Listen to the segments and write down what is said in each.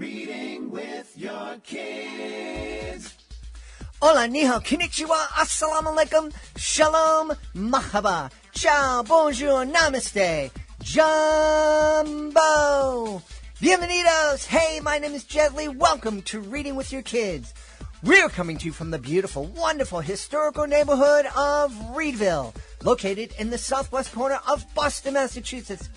Reading with your kids. Hola, ni hao, konnichiwa, assalamu alaikum, shalom, mahaba, ciao, bonjour, namaste, jumbo, bienvenidos. Hey, my name is Jet Li. Welcome to Reading with Your Kids. We're coming to you from the beautiful, wonderful, historical neighborhood of Reedville, located in the southwest corner of Boston, Massachusetts.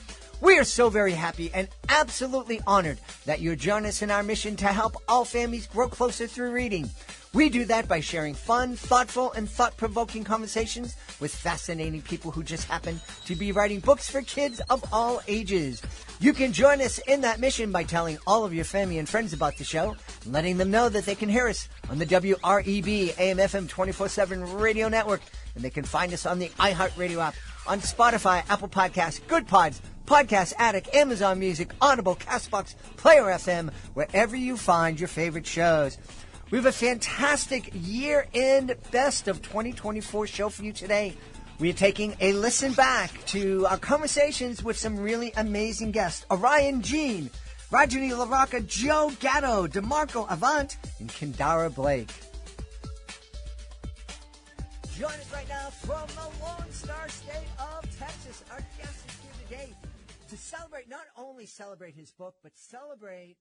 We are so very happy and absolutely honored that you join us in our mission to help all families grow closer through reading. We do that by sharing fun, thoughtful, and thought-provoking conversations with fascinating people who just happen to be writing books for kids of all ages. You can join us in that mission by telling all of your family and friends about the show, and letting them know that they can hear us on the WREB AM/FM 24/7 radio network, and they can find us on the iHeartRadio app, on Spotify, Apple Podcasts, Good Pods, Podcast Addict, Amazon Music, Audible, CastBox, Player FM, wherever you find your favorite shows. We have a fantastic year-end best of 2024 show for you today. We are taking a listen back to our conversations with some really amazing guests. Orion Jean, Rajani LaRocca, Joe Gatto, DeMarco Avant, and Kendara Blake. Join us right now from the Lone Star State of Texas. Our guest is here today to celebrate, not only celebrate his book, but celebrate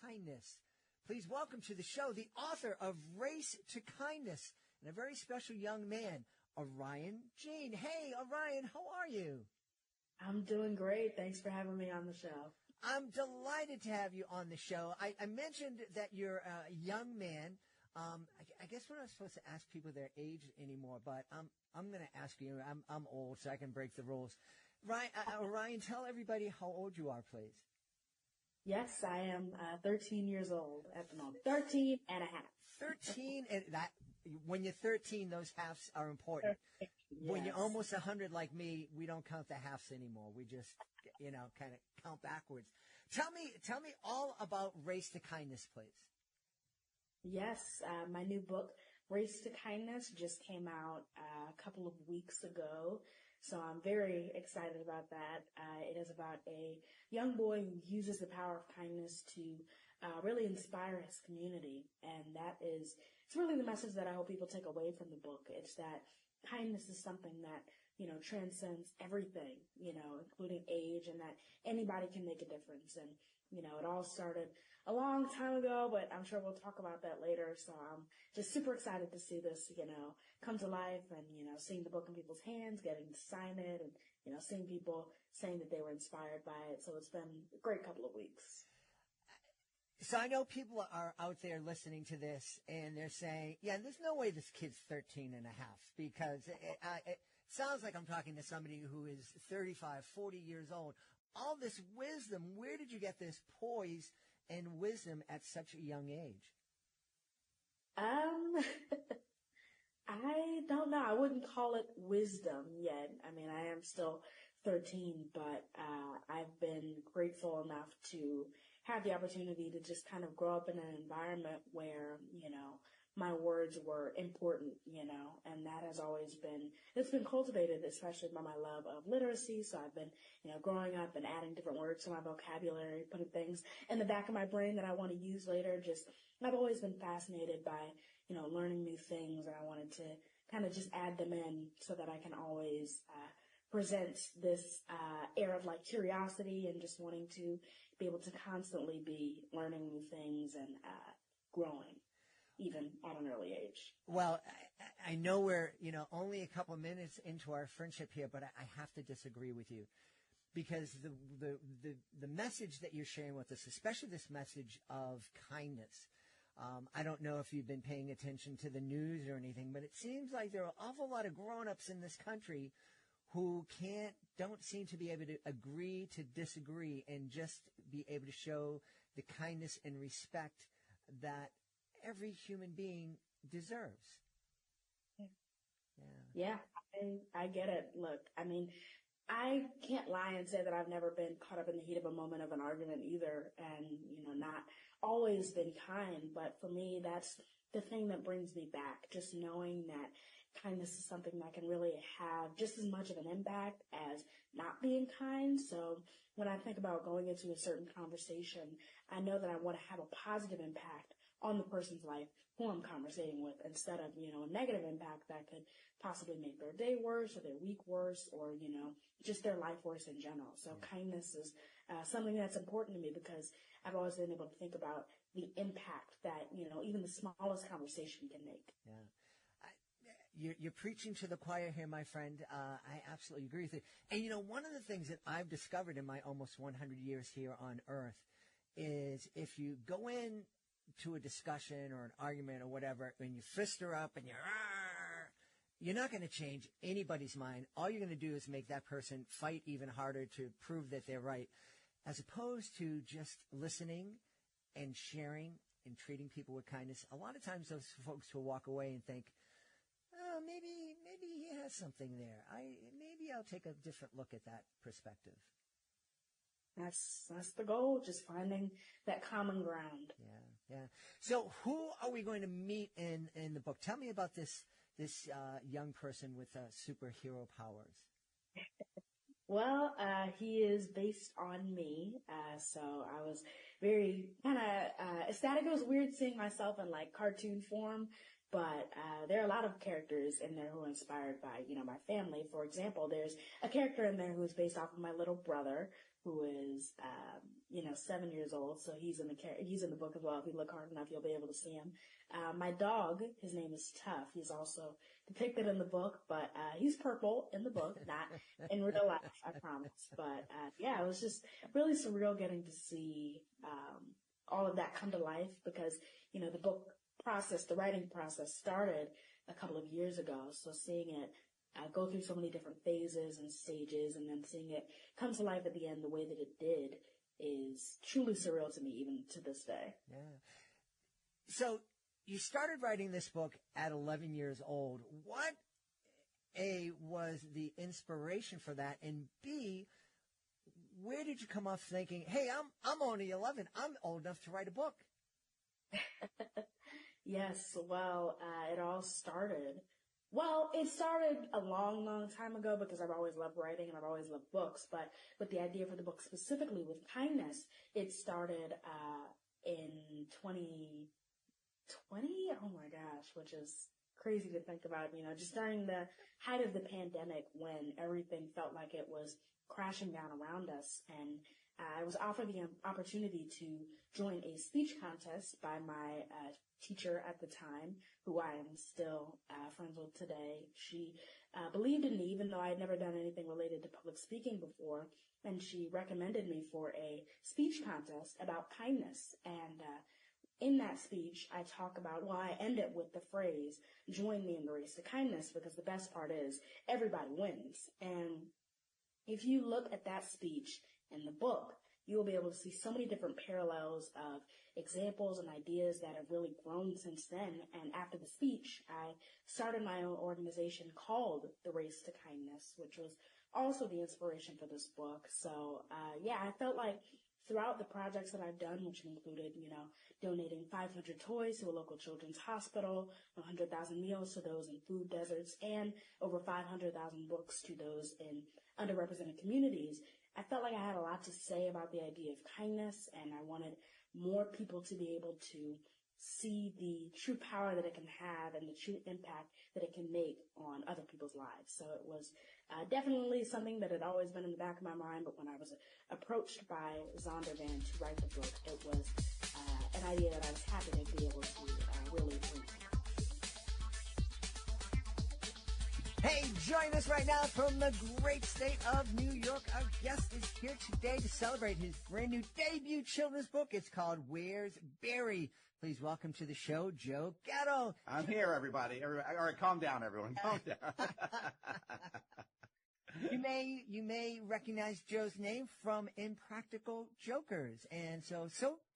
kindness. Please welcome to the show the author of Race to Kindness and a very special young man, Orion Jean. Hey, Orion, how are you? I'm doing great. Thanks for having me on the show. I'm delighted to have you on the show. I mentioned that you're a young man. I guess we're not supposed to ask people their age anymore, but I'm going to ask you. I'm old, so I can break the rules. Orion, tell everybody how old you are, please. Yes, I am 13 years old at the moment. 13 and a half. 13, and that when you're 13, those halves are important. Yes. When you're almost 100 like me, we don't count the halves anymore. We just, kind of count backwards. Tell me all about Race to Kindness, please. Yes, my new book, Race to Kindness, just came out a couple of weeks ago. So I'm very excited about that. It is about a young boy who uses the power of kindness to really inspire his community. And it's really the message that I hope people take away from the book. It's that kindness is something that, transcends everything, including age, and that anybody can make a difference. And, it all started a long time ago, but I'm sure we'll talk about that later. So I'm just super excited to see this, come to life and, seeing the book in people's hands, getting to sign it and, seeing people saying that they were inspired by it. So it's been a great couple of weeks. So I know people are out there listening to this and they're saying, yeah, there's no way this kid's 13 and a half, because it sounds like I'm talking to somebody who is 35, 40 years old. All this wisdom, where did you get this poise and wisdom at such a young age? I don't know. I wouldn't call it wisdom yet. I mean, I am still 13, but I've been grateful enough to have the opportunity to just kind of grow up in an environment where, my words were important, and that has always it's been cultivated, especially by my love of literacy. So I've been, growing up and adding different words to my vocabulary, putting things in the back of my brain that I want to use later. I've always been fascinated by, learning new things, and I wanted to kind of just add them in so that I can always, present this, air of like curiosity and just wanting to be able to constantly be learning new things and, growing, even at an early age. Well, I know we're, only a couple of minutes into our friendship here, but I have to disagree with you, because the message that you're sharing with us, especially this message of kindness, I don't know if you've been paying attention to the news or anything, but it seems like there are an awful lot of grown-ups in this country who don't seem to be able to agree to disagree and just be able to show the kindness and respect that every human being deserves. Yeah, I get it. Look, I mean, I can't lie and say that I've never been caught up in the heat of a moment of an argument either, and, not always been kind. But for me, that's the thing that brings me back, just knowing that kindness is something that can really have just as much of an impact as not being kind. So when I think about going into a certain conversation, I know that I want to have a positive impact on the person's life who I'm conversating with, instead of, a negative impact that could possibly make their day worse or their week worse, or, just their life worse in general. So kindness is something that's important to me, because I've always been able to think about the impact that, even the smallest conversation can make. Yeah. You're preaching to the choir here, my friend. I absolutely agree with you. And, one of the things that I've discovered in my almost 100 years here on Earth is if you go in to a discussion or an argument or whatever, and you fist her up and you're not going to change anybody's mind. All you're going to do is make that person fight even harder to prove that they're right, as opposed to just listening and sharing and treating people with kindness. A lot of times those folks will walk away and think, oh, maybe he has something there. Maybe I'll take a different look at that perspective. That's the goal, just finding that common ground. Yeah. So who are we going to meet in the book? Tell me about this young person with superhero powers. Well, he is based on me, so I was very kind of ecstatic. It was weird seeing myself in like cartoon form, but there are a lot of characters in there who are inspired by, my family. For example, there's a character in there who is based off of my little brother, who is 7 years old. So he's in the book as well. If you look hard enough, you'll be able to see him. My dog, his name is Tough. He's also depicted in the book, but he's purple in the book, not in real life, I promise. But it was just really surreal getting to see all of that come to life, because the book process, the writing process, started a couple of years ago. So seeing it go through so many different phases and stages, and then seeing it come to life at the end the way that it did is truly surreal to me, even to this day. Yeah. So you started writing this book at 11 years old. What, A, was the inspiration for that? And B, where did you come off thinking, hey, I'm only 11. I'm old enough to write a book? Yes, well, it all started. Well, it started a long, long time ago, because I've always loved writing and I've always loved books. But with the idea for the book specifically with kindness, it started in 2020. Oh my gosh, which is crazy to think about. Just during the height of the pandemic, when everything felt like it was crashing down around us, and I was offered the opportunity to join a speech contest by my teacher at the time, who I am still friends with today. She believed in me, even though I had never done anything related to public speaking before, and she recommended me for a speech contest about kindness. And in that speech, I end it with the phrase, join me in the race to kindness, because the best part is everybody wins. And if you look at that speech in the book, you will be able to see so many different parallels of examples and ideas that have really grown since then. And after the speech, I started my own organization called The Race to Kindness, which was also the inspiration for this book. So, I felt like throughout the projects that I've done, which included, donating 500 toys to a local children's hospital, 100,000 meals to those in food deserts, and over 500,000 books to those in underrepresented communities, I felt like I had a lot to say about the idea of kindness, and I wanted more people to be able to see the true power that it can have and the true impact that it can make on other people's lives. So it was definitely something that had always been in the back of my mind, but when I was approached by Zondervan to write the book, it was an idea that I was happy to be able to really bring. Hey, join us right now from the great state of New York. Our guest is here today to celebrate his brand new debut children's book. It's called Where's Barry? Please welcome to the show, Joe Gatto. I'm here, everybody. All right, calm down, everyone. Calm down. You may recognize Joe's name from Impractical Jokers. And so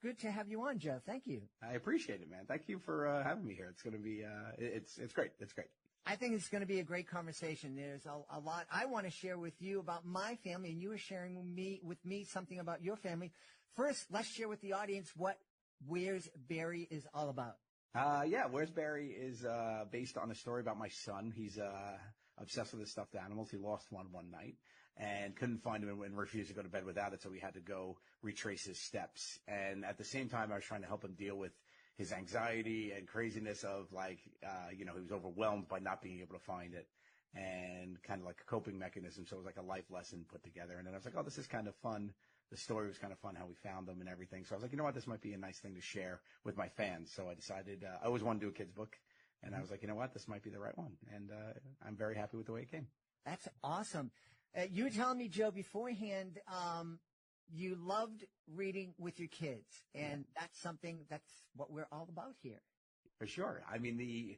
good to have you on, Joe. Thank you. I appreciate it, man. Thank you for having me here. It's going to be, it's great. It's great. I think it's going to be a great conversation. There's a lot I want to share with you about my family, and you are sharing with me something about your family. First, let's share with the audience what Where's Barry is all about. Yeah, Where's Barry is based on a story about my son. He's obsessed with his stuffed animals. He lost one night and couldn't find him and refused to go to bed without it, so we had to go retrace his steps. And at the same time, I was trying to help him deal with his anxiety and craziness of he was overwhelmed by not being able to find it and kind of like a coping mechanism. So it was like a life lesson put together. And then I was like, oh, this is kind of fun. The story was kind of fun, how we found them and everything. So I was like, you know what, this might be a nice thing to share with my fans. So I decided, I always wanted to do a kid's book. And I was like, you know what, this might be the right one. And I'm very happy with the way it came. That's awesome. You were telling me, Joe, beforehand, you loved reading with your kids. And that's what we're all about here. For sure. I mean,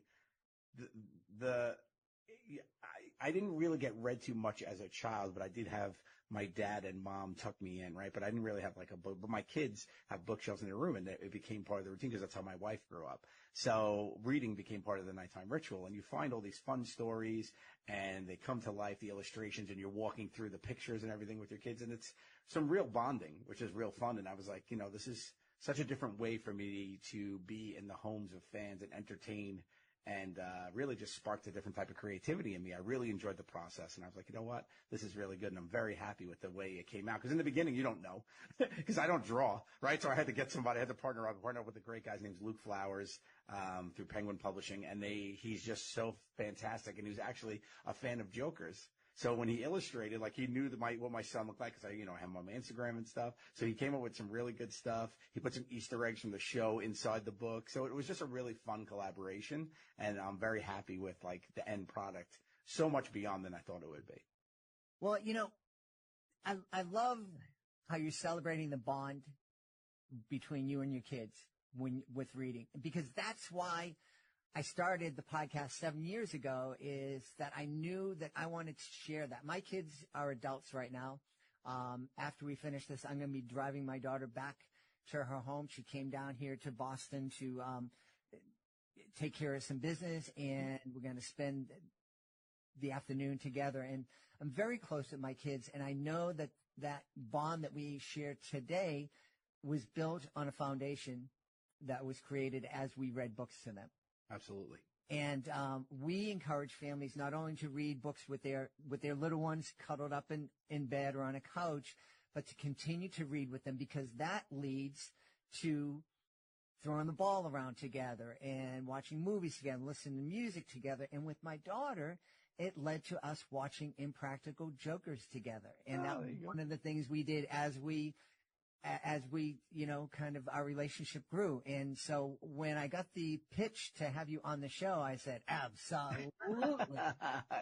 I didn't really get read too much as a child, but I did have my dad and mom tuck me in, right? But I didn't really have like a book. But my kids have bookshelves in their room, and it became part of the routine because that's how my wife grew up. So reading became part of the nighttime ritual, and you find all these fun stories, and they come to life, the illustrations, and you're walking through the pictures and everything with your kids, and it's some real bonding, which is real fun. And I was like, this is such a different way for me to be in the homes of fans and entertain and really just sparked a different type of creativity in me. I really enjoyed the process, and I was like, you know what? This is really good, and I'm very happy with the way it came out. Because in the beginning, you don't know, because I don't draw, right? So I had to get somebody. I had to partner up with a great guy. His name's Luke Flowers through Penguin Publishing, and he's just so fantastic, and he was actually a fan of Joker's. So when he illustrated, like he knew what my son looked like, because I have him on my Instagram and stuff. So he came up with some really good stuff. He put some Easter eggs from the show inside the book. So it was just a really fun collaboration, and I'm very happy with like the end product. So much beyond than I thought it would be. Well, I love how you're celebrating the bond between you and your kids with reading, because that's why I started the podcast 7 years ago, is that I knew that I wanted to share that. My kids are adults right now. After we finish this, I'm going to be driving my daughter back to her home. She came down here to Boston to take care of some business, and we're going to spend the afternoon together. And I'm very close with my kids, and I know that that bond that we share today was built on a foundation that was created as we read books to them. Absolutely. And we encourage families not only to read books with their little ones cuddled up in bed or on a couch, but to continue to read with them, because that leads to throwing the ball around together and watching movies together, listening to music together. And with my daughter, it led to us watching Impractical Jokers together. And that was one of the things we did as we kind of our relationship grew. And so when I got the pitch to have you on the show, I said, absolutely.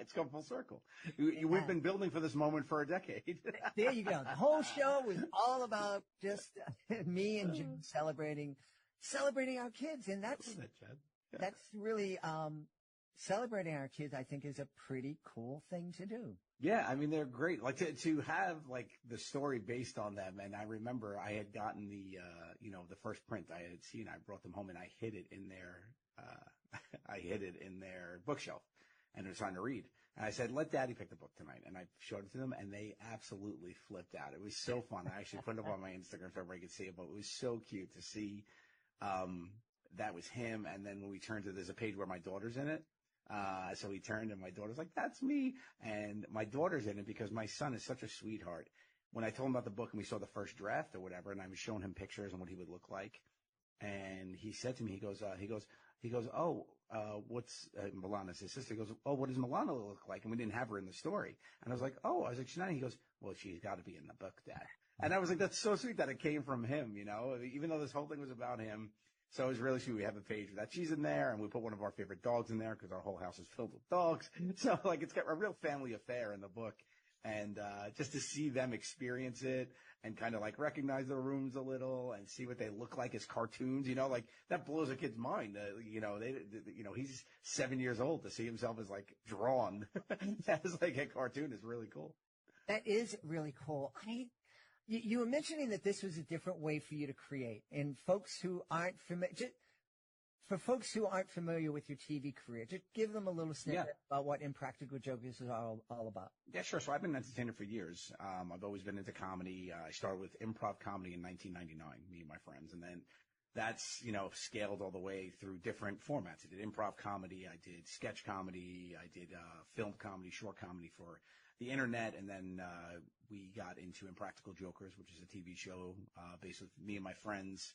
It's come full circle. We've been building for this moment for a decade. There you go. The whole show was all about just me and Jim celebrating our kids. And that's really, celebrating our kids, I think, is a pretty cool thing to do. Yeah, I mean, they're great. Like to have like the story based on them. And I remember I had gotten the first print I had seen. I brought them home and I hid it in their bookshelf, and they're trying to read. And I said, let Daddy pick the book tonight. And I showed it to them, and they absolutely flipped out. It was so fun. I actually put it up on my Instagram so everybody could see it, but it was so cute to see that was him. And then when we turned to, there's a page where my daughter's in it. So we turned, and my daughter's like, that's me. And my daughter's in it because my son is such a sweetheart. When I told him about the book and we saw the first draft or whatever, and I was showing him pictures and what he would look like, and he said to me, what's Milana's his sister? He goes, oh, what does Milana look like? And we didn't have her in the story. And I was like, she's not. He goes, well, she's got to be in the book, Dad. And I was like, that's so sweet that it came from him, even though this whole thing was about him. So it was really sweet. We have a page that she's in there, and we put one of our favorite dogs in there because our whole house is filled with dogs. So like it's got a real family affair in the book. And just to see them experience it and kind of like recognize the rooms a little and see what they look like as cartoons, like that blows a kid's mind. He's 7 years old. To see himself as like drawn as like a cartoon is really cool. That is really cool. You were mentioning that this was a different way for you to create, and folks who aren't familiar with your TV career, just give them a little snippet about what Impractical Jokers is all about. Yeah, sure. So I've been an entertainer for years. I've always been into comedy. I started with improv comedy in 1999, me and my friends, and then that's, scaled all the way through different formats. I did improv comedy. I did sketch comedy. I did film comedy, short comedy for the internet. And then we got into Impractical Jokers, which is a TV show based with me and my friends.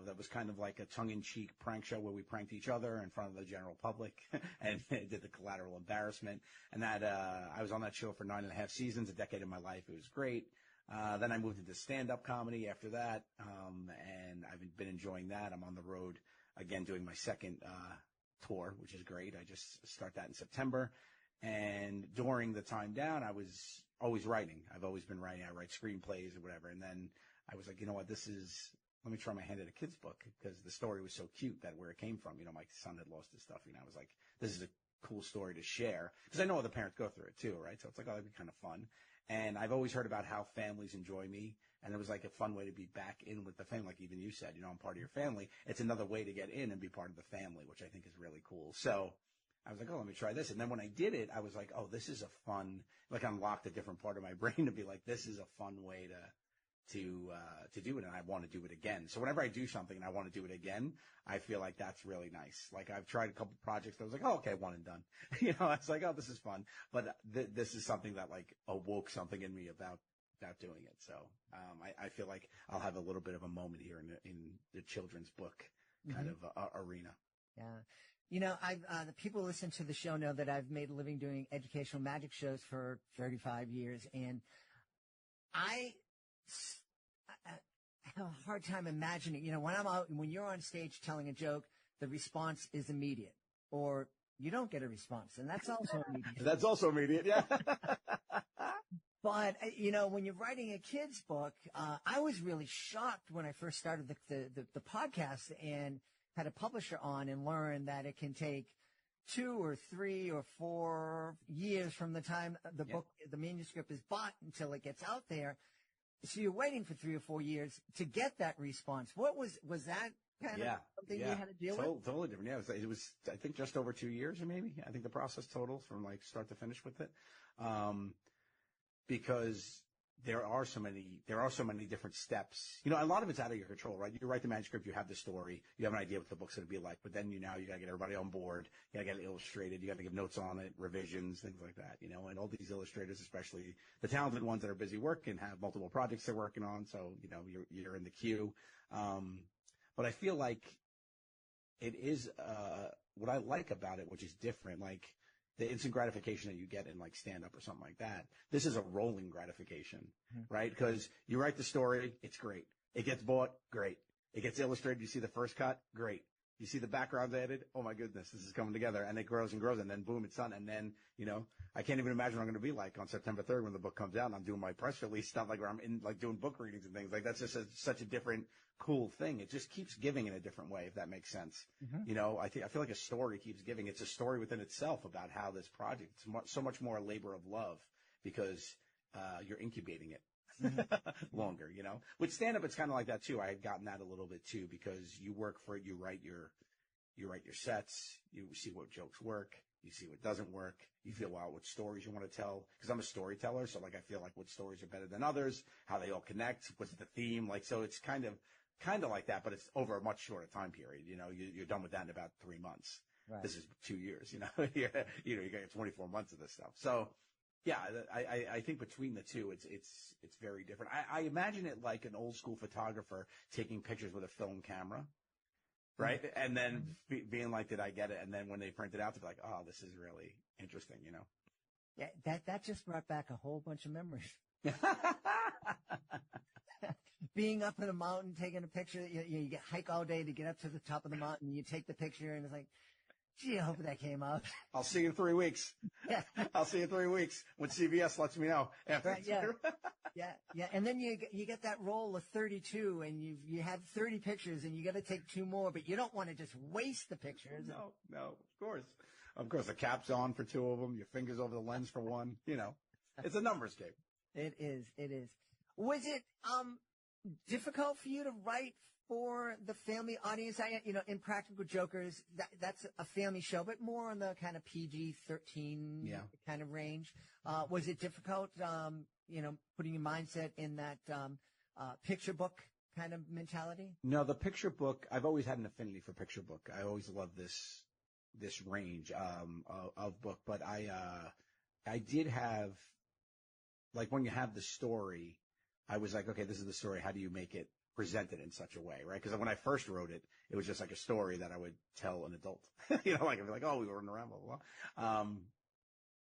That was kind of like a tongue-in-cheek prank show where we pranked each other in front of the general public and did the collateral embarrassment. And that I was on that show for 9.5 seasons, a decade of my life. It was great. Then I moved into stand-up comedy after that, and I've been enjoying that. I'm on the road again doing my second tour, which is great. I just start that in September. And during the time down, I was always writing. I've always been writing. I write screenplays or whatever. And then I was like, you know what, let me try my hand at a kid's book, because the story was so cute that where it came from, my son had lost his stuff. I was like, this is a cool story to share, because I know other parents go through it too, right? So it's like, oh, that'd be kind of fun. And I've always heard about how families enjoy me. And it was like a fun way to be back in with the family. Like even you said, I'm part of your family. It's another way to get in and be part of the family, which I think is really cool. So I was like, oh, let me try this. And then when I did it, I was like, oh, this is a fun, unlocked a different part of my brain to be like, this is a fun way to do it, and I want to do it again. So whenever I do something and I want to do it again, I feel like that's really nice. Like I've tried a couple projects that I was like, oh, okay, one and done. It's like, oh, this is fun. But this is something that awoke something in me about doing it. So I feel like I'll have a little bit of a moment here in the children's book kind of arena. Yeah. The people who listen to the show know that I've made a living doing educational magic shows for 35 years, and I have a hard time imagining, when you're on stage telling a joke, the response is immediate, or you don't get a response, and that's also immediate. That's also immediate, yeah. But, when you're writing a kid's book, I was really shocked when I first started the podcast and had a publisher on and learned that it can take 2 or 3 or 4 years from the time the book, the manuscript is bought until it gets out there. So you're waiting for 3 or 4 years to get that response. What was that kind of something you had to deal with? Totally different. Yeah, it was, I think, just over 2 years, or maybe. I think the process total from start to finish with it, because there are so many different steps. A lot of it's out of your control, right? You write the manuscript, you have the story, you have an idea what the book's going to be like, but then you got to get everybody on board, you got to get it illustrated, you got to give notes on it, revisions, things like that, and all these illustrators, especially the talented ones that are busy working, have multiple projects they're working on, so, you're in the queue. But I feel like it is, what I like about it, which is different, the instant gratification that you get in stand-up or something like that. This is a rolling gratification, right? Because you write the story, it's great. It gets bought, great. It gets illustrated, you see the first cut, great. You see the backgrounds added, oh my goodness, this is coming together. And it grows and grows, and then boom, it's done. And then, I can't even imagine what I'm going to be like on September 3rd when the book comes out and I'm doing my press release stuff, where I'm in, doing book readings and things. That's just such a different, cool thing. It just keeps giving in a different way, if that makes sense. I feel like a story keeps giving. It's a story within itself about how this project, it's so much more a labor of love, because you're incubating it longer, With stand-up, it's kind of like that too. I had gotten that a little bit too, because you work for it, you write your sets, you see what jokes work, you see what doesn't work, you feel out what stories you want to tell, because I'm a storyteller, so I feel like what stories are better than others, how they all connect, what's the theme, so it's kind of like that, but it's over a much shorter time period. You're done with that in about 3 months. Right. This is 2 years. You got 24 months of this stuff. So, yeah, I think between the two, it's very different. I imagine it like an old school photographer taking pictures with a film camera, right? And then being like, did I get it? And then when they print it out, they're like, oh, this is really interesting, Yeah, that just brought back a whole bunch of memories. Being up in a mountain, taking a picture, you get hike all day to get up to the top of the mountain. You take the picture, and it's like, gee, I hope that came out. I'll see you in 3 weeks. Yeah. I'll see you in 3 weeks when CBS lets me know. Right, yeah. Yeah. And then you get that roll of 32, and you have 30 pictures, and you got to take 2 more, but you don't want to just waste the pictures. No, of course. The cap's on for 2 of them. Your fingers over the lens for 1. It's a numbers game. It is. Was it difficult for you to write for the family audience? Impractical Jokers, that's a family show, but more on the kind of PG-13 kind of range. Was it difficult, putting your mindset in that picture book kind of mentality? No, the picture book, I've always had an affinity for picture book. I always loved this range, of book, but I did have, like, when you have the story, I was like, okay, this is the story. How do you make it presented in such a way, right? Because when I first wrote it, it was just like a story that I would tell an adult. Like I'd be like, oh, we were running around, blah, blah, blah.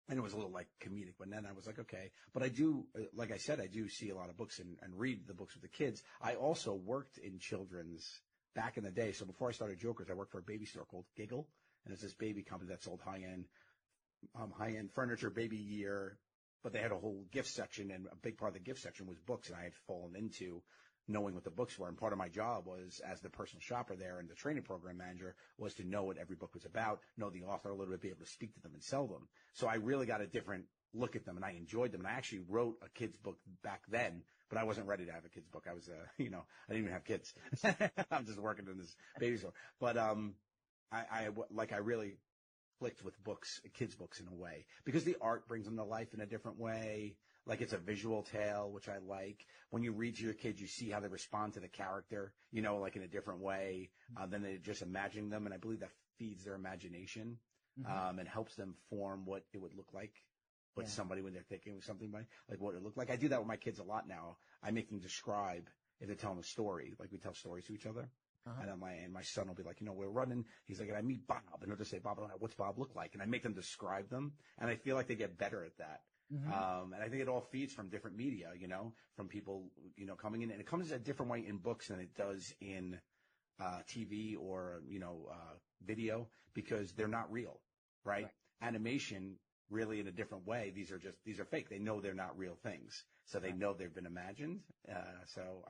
And it was a little like comedic, but then I was like, okay. But I do, like I said, I do see a lot of books and read the books with the kids. I also worked in children's back in the day. So before I started Jokers, I worked for a baby store called Giggle. And it's this baby company that sold high-end furniture, baby gear, but they had a whole gift section, and a big part of the gift section was books, and I had fallen into knowing what the books were. And part of my job was, as the personal shopper there and the training program manager, was to know what every book was about, know the author a little bit, be able to speak to them and sell them. So I really got a different look at them, and I enjoyed them. And I actually wrote a kid's book back then, but I wasn't ready to have a kid's book. I was, I didn't even have kids. I'm just working in this baby store. But I really clicked with books, kids' books in a way, because the art brings them to life in a different way. Like, it's a visual tale, which I like. When you read to your kids, you see how they respond to the character, like in a different way than they just imagine them. And I believe that feeds their imagination, and helps them form what it would look like with somebody when they're thinking of something, like what it looked like. I do that with my kids a lot now. I make them describe if they're telling a story, like we tell stories to each other. And my son will be like, we're running. He's like, and I meet Bob, and he'll just say, Bob, what's Bob look like? And I make them describe them, and I feel like they get better at that. And I think it all feeds from different media, from people, coming in, and it comes a different way in books than it does in TV or, video, because they're not real, right? Animation, really, in a different way. These are fake. They know they're not real things, so they know they've been imagined. So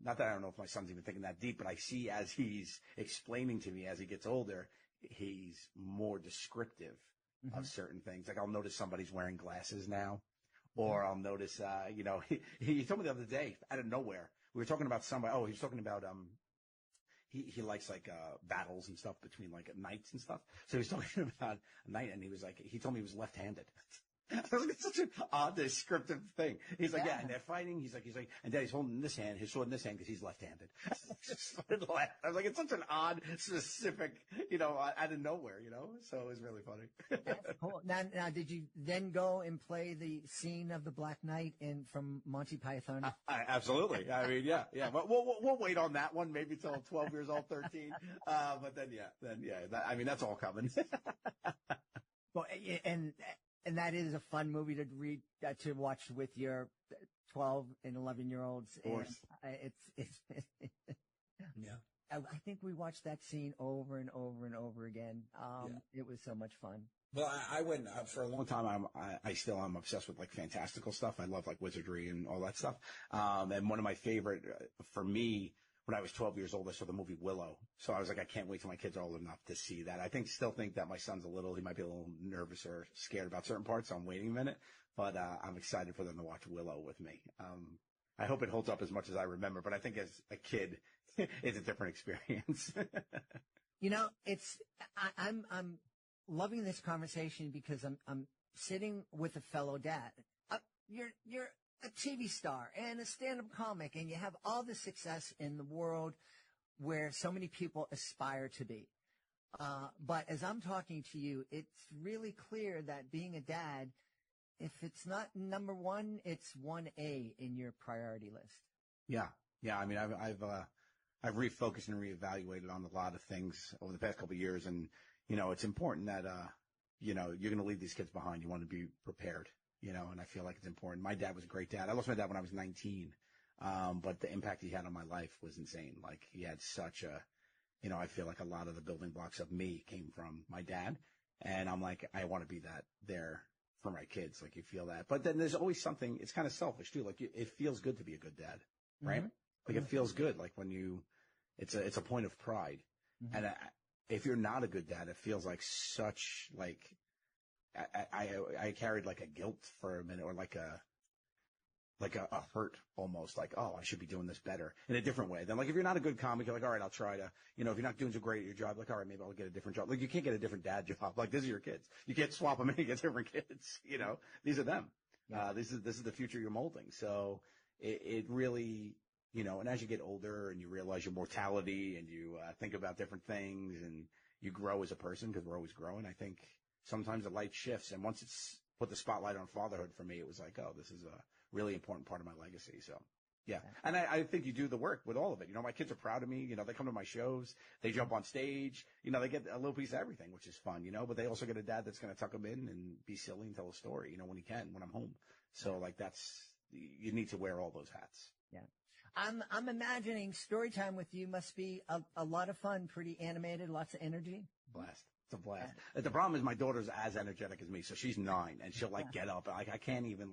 not that I don't know if my son's even thinking that deep, but I see, as he's explaining to me as he gets older, he's more descriptive of certain things. Like, I'll notice somebody's wearing glasses now, or I'll notice, he told me the other day out of nowhere, we were talking about somebody. Oh, he was talking about, he likes like, battles and stuff between like knights and stuff. So he was talking about a knight, and he told me he was left-handed. I was like, it's such an odd descriptive thing. He's like, yeah, and they're fighting. He's like, and Daddy's holding his sword in this hand because he's left-handed. I just started laughing. I was like, it's such an odd, specific, out of nowhere, so it was really funny. That's cool. Now, did you then go and play the scene of the Black Knight from Monty Python? Absolutely. I mean, yeah. But we'll wait on that one, maybe till 12 years old, 13. But then, that's all coming. Well, and that is a fun movie to read, to watch with your 12 and 11-year-olds. Of course. I think we watched that scene over and over and over again. It was so much fun. Well, I went for a long time. I still am obsessed with like fantastical stuff. I love like wizardry and all that stuff. And one of my favorite, for me, when I was 12 years old, I saw the movie Willow. So I was like, I can't wait till my kids are old enough to see that. Still think that my son's he might be a little nervous or scared about certain parts. So I'm waiting a minute, but I'm excited for them to watch Willow with me. I hope it holds up as much as I remember, but I think as a kid, it's a different experience. I'm loving this conversation because I'm sitting with a fellow dad. You're a TV star and a stand-up comic, and you have all the success in the world where so many people aspire to be. But as I'm talking to you, it's really clear that being a dad, if it's not number one, it's 1A in your priority list. Yeah. I mean, I've refocused and reevaluated on a lot of things over the past couple of years, and it's important that you're going to leave these kids behind. You want to be prepared. And I feel like it's important. My dad was a great dad. I lost my dad when I was 19. But the impact he had on my life was insane. Like, he had such I feel like a lot of the building blocks of me came from my dad. And I'm like, I want to be that there for my kids. Like, you feel that. But then there's always something, it's kind of selfish too. Like, it feels good to be a good dad, right? Mm-hmm. Like, it feels good. Like, when it's a point of pride. Mm-hmm. And if you're not a good dad, it feels like such, like, I carried like a guilt for a minute, or like a hurt almost, like, oh, I should be doing this better in a different way. Then, like, if you're not a good comic, you're like, all right, I'll try to, if you're not doing so great at your job, like, all right, maybe I'll get a different job. Like, you can't get a different dad job. Like, these are your kids. You can't swap them in and get different kids. These are them. Yeah. This is the future you're molding. So it really, and as you get older and you realize your mortality and you think about different things and you grow as a person, because we're always growing, I think sometimes the light shifts. And once it's put the spotlight on fatherhood for me, it was like, oh, this is a really important part of my legacy. So, yeah. And I think you do the work with all of it. My kids are proud of me. They come to my shows. They jump on stage. They get a little piece of everything, which is fun, but they also get a dad that's going to tuck them in and be silly and tell a story, when he can, when I'm home. So, you need to wear all those hats. Yeah. I'm imagining story time with you must be a lot of fun, pretty animated, lots of energy. Blast. It's a blast. Yeah. The problem is my daughter's as energetic as me, so she's 9 and she'll get up. I can't even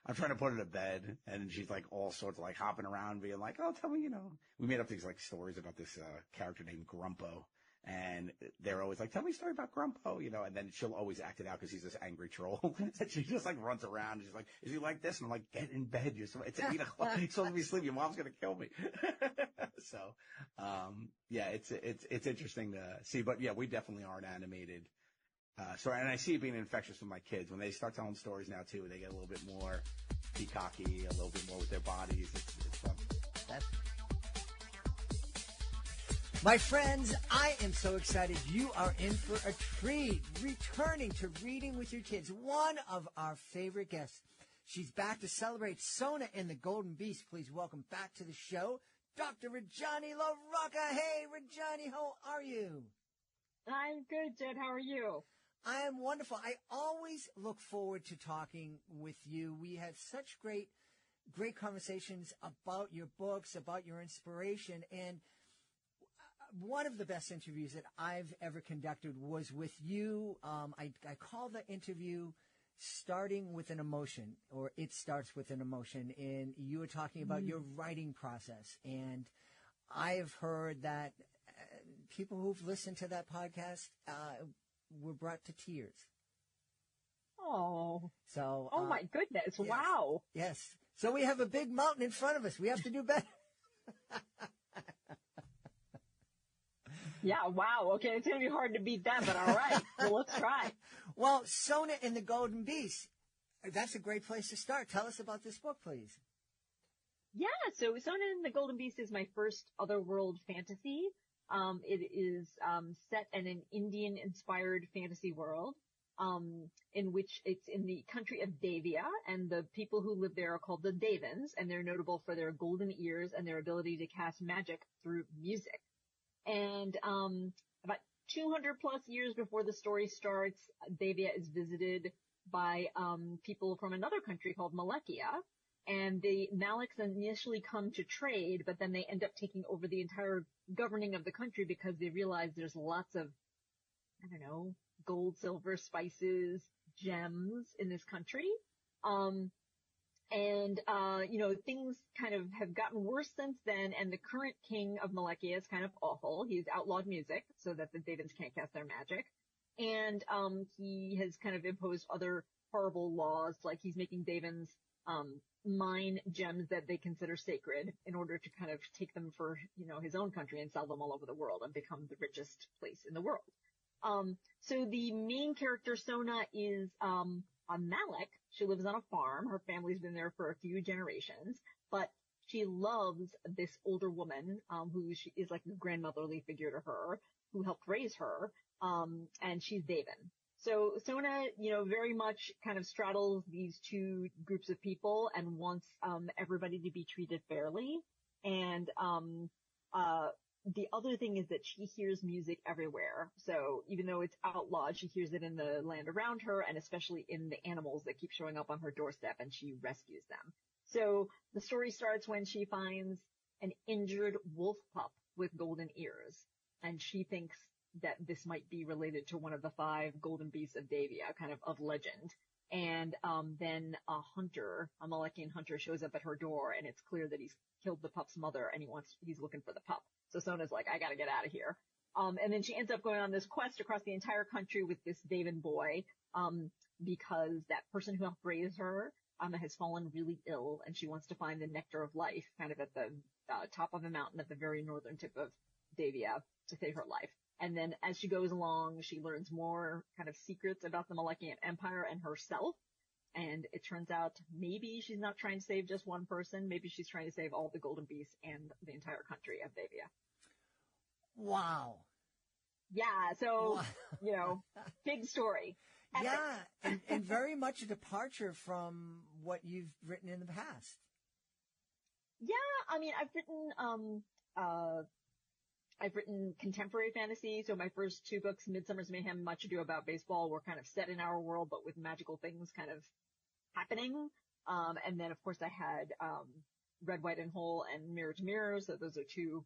I'm trying to put her to bed and she's all sorts of hopping around being like, oh, tell me, we made up these stories about this character named Grumpo. And they're always like, tell me a story about Grumpo, and then she'll always act it out because he's this angry troll. And she just runs around. And she's like, is he like this? And I'm like, get in bed. It's 8 o'clock. You're supposed to be sleeping. Your mom's going to kill me. So, yeah, it's interesting to see. But yeah, we definitely are an animated story. And I see it being infectious with my kids. When they start telling stories now too, they get a little bit more peacocky, a little bit more with their bodies. It's fun. My friends, I am so excited. You are in for a treat. Returning to Reading with Your Kids, one of our favorite guests. She's back to celebrate Sona and the Golden Beast. Please welcome back to the show, Dr. Rajani LaRocca. Hey, Rajani, how are you? I'm good, Jed. How are you? I am wonderful. I always look forward to talking with you. We have such great conversations about your books, about your inspiration, and one of the best interviews that I've ever conducted was with you. I call the interview Starting with an Emotion, or It Starts with an Emotion. And you were talking about your writing process. And I've heard that people who've listened to that podcast were brought to tears. Oh. So. Oh my goodness. Yes, wow. Yes. So we have a big mountain in front of us. We have to do better. Yeah, wow. Okay, it's going to be hard to beat that, but all right. Well, let's try. Well, Sona and the Golden Beast, that's a great place to start. Tell us about this book, please. Yeah, so Sona and the Golden Beast is my first otherworld fantasy. It is set in an Indian-inspired fantasy world, in which it's in the country of Devia, and the people who live there are called the Devans, and they're notable for their golden ears and their ability to cast magic through music. And about 200 plus years before the story starts, Devia is visited by people from another country called Malekia. And the Maleks initially come to trade, but then they end up taking over the entire governing of the country because they realize there's lots of, gold, silver, spices, gems in this country. Things kind of have gotten worse since then, and the current king of Malekia is kind of awful. He's outlawed music so that the Devans can't cast their magic. And he has kind of imposed other horrible laws, like he's making Devans mine gems that they consider sacred in order to kind of take them for, his own country and sell them all over the world and become the richest place in the world. So the main character, Sona, is a Malek. She lives on a farm. Her family's been there for a few generations, but she loves this older woman, who she is like a grandmotherly figure to her, who helped raise her, and she's Devan. So Sona, very much kind of straddles these two groups of people and wants, everybody to be treated fairly. And, the other thing is that she hears music everywhere. So even though it's outlawed, she hears it in the land around her, and especially in the animals that keep showing up on her doorstep, and she rescues them. So the story starts when she finds an injured wolf pup with golden ears, and she thinks that this might be related to one of the 5 golden beasts of Devia, kind of legend. And then a hunter, a Malekian hunter, shows up at her door, and it's clear that he's killed the pup's mother, and he's looking for the pup. So Sona's like, I gotta get out of here. And then she ends up going on this quest across the entire country with this Devan boy, because that person who helped raise her, has fallen really ill, and she wants to find the nectar of life, kind of at the top of a mountain at the very northern tip of Devia to save her life. And then as she goes along, she learns more kind of secrets about the Malekian Empire and herself. And it turns out maybe she's not trying to save just one person. Maybe she's trying to save all the golden beasts and the entire country of Bavia. Wow. Yeah. So, Wow. you know, big story. Epic. Yeah, and very much a departure from what you've written in the past. Yeah, I mean, I've written contemporary fantasy. So my first two books, Midsummer's Mayhem, Much Ado About Baseball, were kind of set in our world, but with magical things kind of happening. And then of course I had, Red, White, and Whole and Mirror to Mirror. So those are two,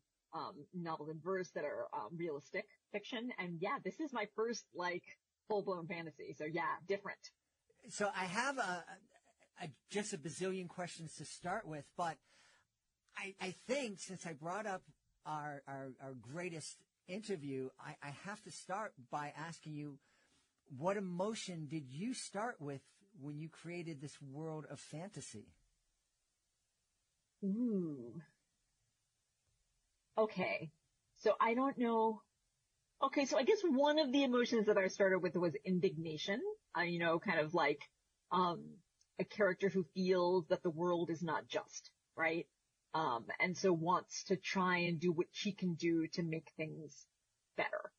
novels in verse that are, realistic fiction. And yeah, this is my first, like, full-blown fantasy. So yeah, different. So I have just a bazillion questions to start with, but I think since I brought up our greatest interview, I have to start by asking you, what emotion did you start with when you created this world of fantasy? Ooh. Okay. So I don't know. Okay, so I guess one of the emotions that I started with was indignation. You know, kind of like, a character who feels that the world is not just, right? And so wants to try and do what she can do to make things better.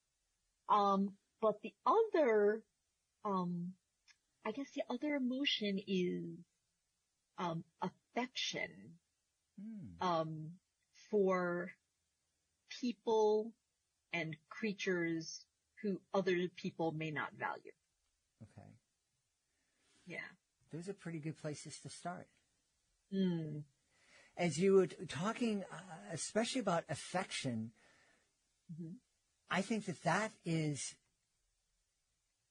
But the other, I guess the other emotion is, affection, for people and creatures who other people may not value. Okay. Yeah. Those are pretty good places to start. Mm. As you were talking, especially about affection, Mm-hmm. I think that is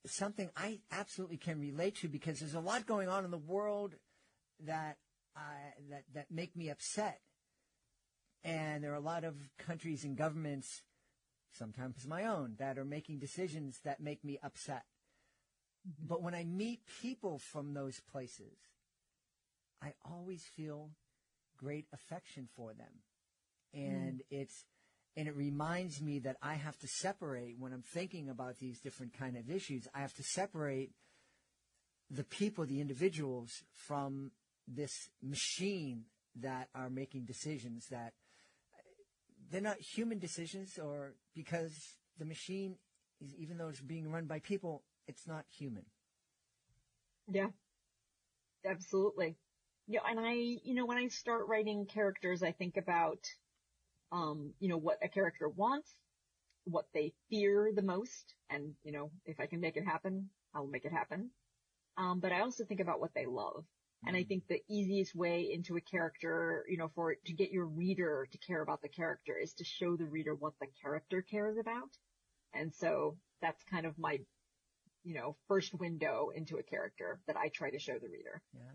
something I absolutely can relate to, because there's a lot going on in the world that make me upset. And there are a lot of countries and governments, sometimes my own, that are making decisions that make me upset. Mm-hmm. But when I meet people from those places, I always feel great affection for them. And it reminds me that I have to separate, when I'm thinking about these different kind of issues, I have to separate the people, the individuals, from this machine that are making decisions that they're not human decisions, or because the machine is, even though it's being run by people, it's not human. Yeah. Absolutely. Yeah, and when I start writing characters, I think about, what a character wants, what they fear the most, and, if I can make it happen, I'll make it happen. But I also think about what they love. And I think the easiest way into a character, to get your reader to care about the character is to show the reader what the character cares about. And so that's kind of my, first window into a character that I try to show the reader. Yeah.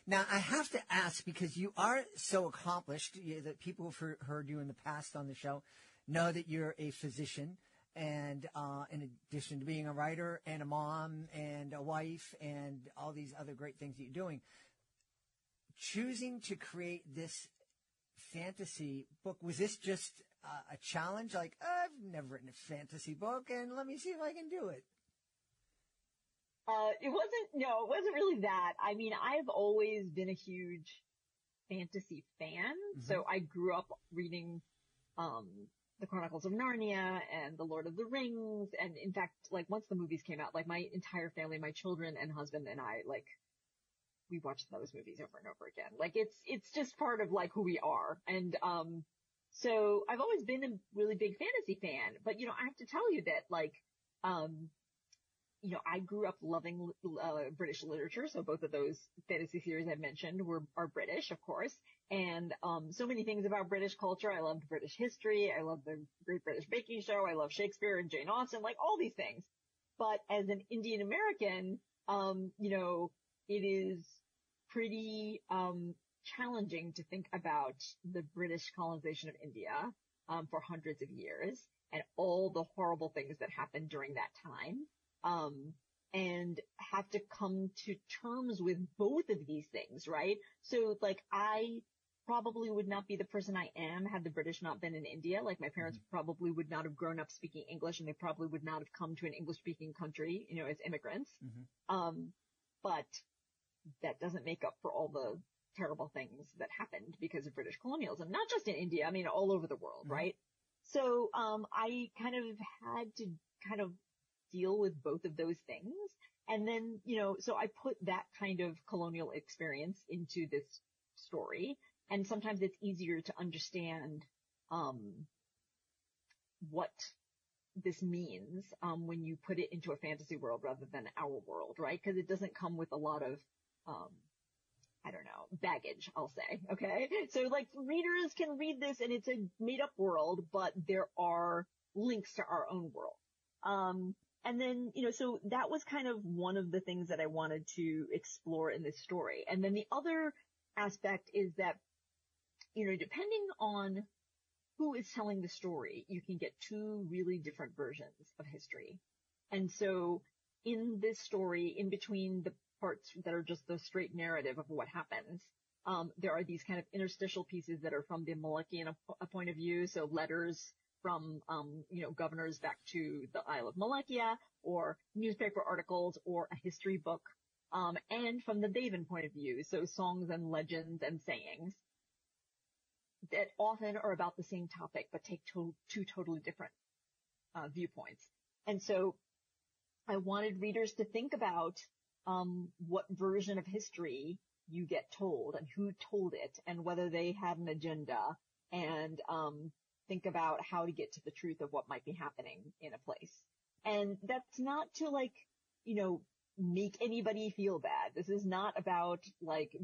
Now, I have to ask, because you are so accomplished, that people who've heard you in the past on the show know that you're a physician. And in addition to being a writer and a mom and a wife and all these other great things that you're doing, choosing to create this fantasy book, was this just a challenge? Like, I've never written a fantasy book, and let me see if I can do it. It wasn't really that. I mean, I've always been a huge fantasy fan. Mm-hmm. So I grew up reading, the Chronicles of Narnia and The Lord of the Rings. And in fact, like, once the movies came out, like, my entire family, my children and husband and I, like, we watched those movies over and over again. Like, it's just part of, like, who we are. And, so I've always been a really big fantasy fan, but, I have to tell you that, like, I grew up loving, British literature. So both of those fantasy series I mentioned are British, of course. And, so many things about British culture. I loved British history. I loved the Great British Baking Show. I love Shakespeare and Jane Austen, like all these things. But as an Indian American, it is pretty, challenging to think about the British colonization of India, for hundreds of years and all the horrible things that happened during that time. And have to come to terms with both of these things, right? So, like, I probably would not be the person I am had the British not been in India. Like, my parents probably would not have grown up speaking English, and they probably would not have come to an English-speaking country, as immigrants. Mm-hmm. But that doesn't make up for all the terrible things that happened because of British colonialism, not just in India, I mean, all over the world, right? So, I kind of had to kind of deal with both of those things. And then, so I put that kind of colonial experience into this story. And sometimes it's easier to understand, what this means, when you put it into a fantasy world rather than our world, right? Because it doesn't come with a lot of, baggage, I'll say. Okay. So like readers can read this and it's a made up world, but there are links to our own world. And then, so that was kind of one of the things that I wanted to explore in this story. And then the other aspect is that, depending on who is telling the story, you can get two really different versions of history. And so in this story, in between the parts that are just the straight narrative of what happens, there are these kind of interstitial pieces that are from the Malakian point of view. So letters from, governors back to the Isle of Malakia, or newspaper articles, or a history book, and from the Devan point of view. So songs and legends and sayings that often are about the same topic, but take two totally different, viewpoints. And so I wanted readers to think about, what version of history you get told and who told it and whether they had an agenda, and, think about how to get to the truth of what might be happening in a place. And that's not to make anybody feel bad. This is not about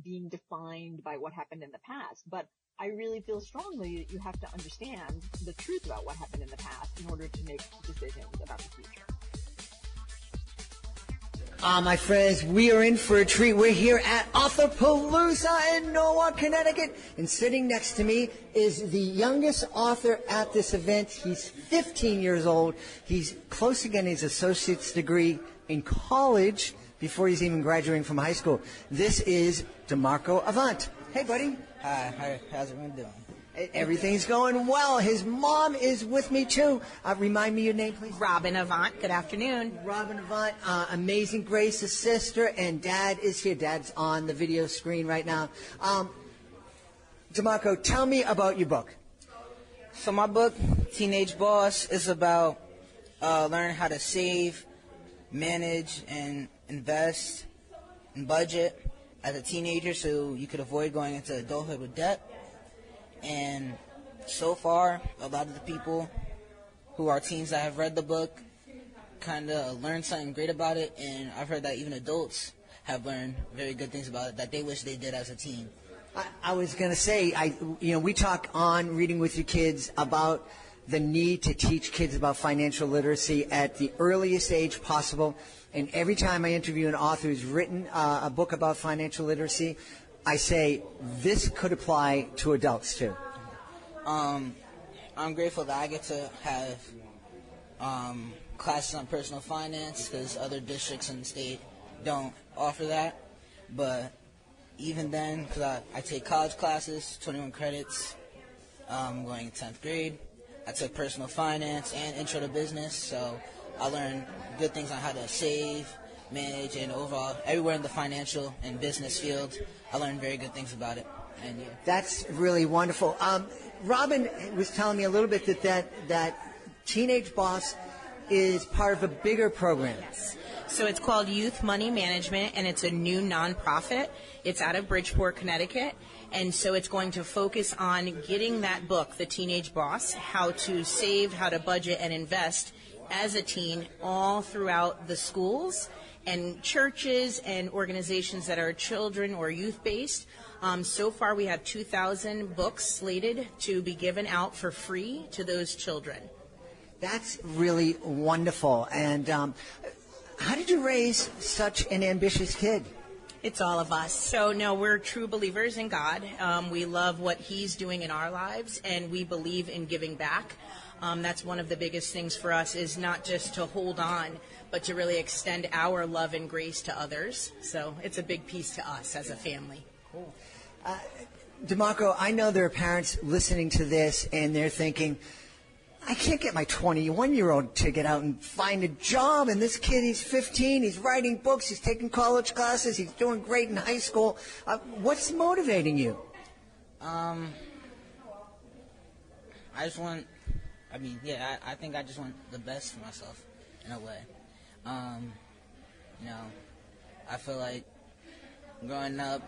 being defined by what happened in the past, but I really feel strongly that you have to understand the truth about what happened in the past in order to make decisions about the future. My friends, we are in for a treat. We're here at Authorpalooza in Norwalk, Connecticut. And sitting next to me is the youngest author at this event. He's 15 years old. He's close to getting his associate's degree in college before he's even graduating from high school. This is DeMarco Avant. Hey, buddy. Hi, how's everyone doing? Everything's going well. His mom is with me, too. Remind me your name, please. Robin Avant. Good afternoon. Robin Avant, Amazing Grace's sister, and Dad is here. Dad's on the video screen right now. DeMarco, tell me about your book. So my book, Teenage Boss, is about learning how to save, manage, and invest and budget as a teenager so you could avoid going into adulthood with debt. And so far, a lot of the people who are teens that have read the book kind of learned something great about it, and I've heard that even adults have learned very good things about it that they wish they did as a teen. I was going to say, we talk on Reading with Your Kids about the need to teach kids about financial literacy at the earliest age possible. And every time I interview an author who's written a book about financial literacy, I say this could apply to adults too. I'm grateful that I get to have classes on personal finance because other districts in the state don't offer that. But even then, because I take college classes, 21 credits, going in 10th grade. I took personal finance and intro to business, so I learned good things on how to save, manage, and overall, everywhere in the financial and business field, I learned very good things about it. And yeah. That's really wonderful. Robin was telling me a little bit that Teenage Boss is part of a bigger program. Yes. So it's called Youth Money Management, and it's a new nonprofit. It's out of Bridgeport, Connecticut. And so it's going to focus on getting that book, The Teenage Boss, how to save, how to budget, and invest as a teen all throughout the schools and churches and organizations that are children or youth-based. So far, we have 2,000 books slated to be given out for free to those children. That's really wonderful. And how did you raise such an ambitious kid? It's all of us. So, no, we're true believers in God. We love what He's doing in our lives, and we believe in giving back. That's one of the biggest things for us, is not just to hold on, but to really extend our love and grace to others. So it's a big piece to us as a family. Cool. DeMarco, I know there are parents listening to this, and they're thinking, I can't get my 21-year-old to get out and find a job. And this kid, he's 15, he's writing books, he's taking college classes, he's doing great in high school. What's motivating you? I think I just want the best for myself, in a way. I feel like growing up,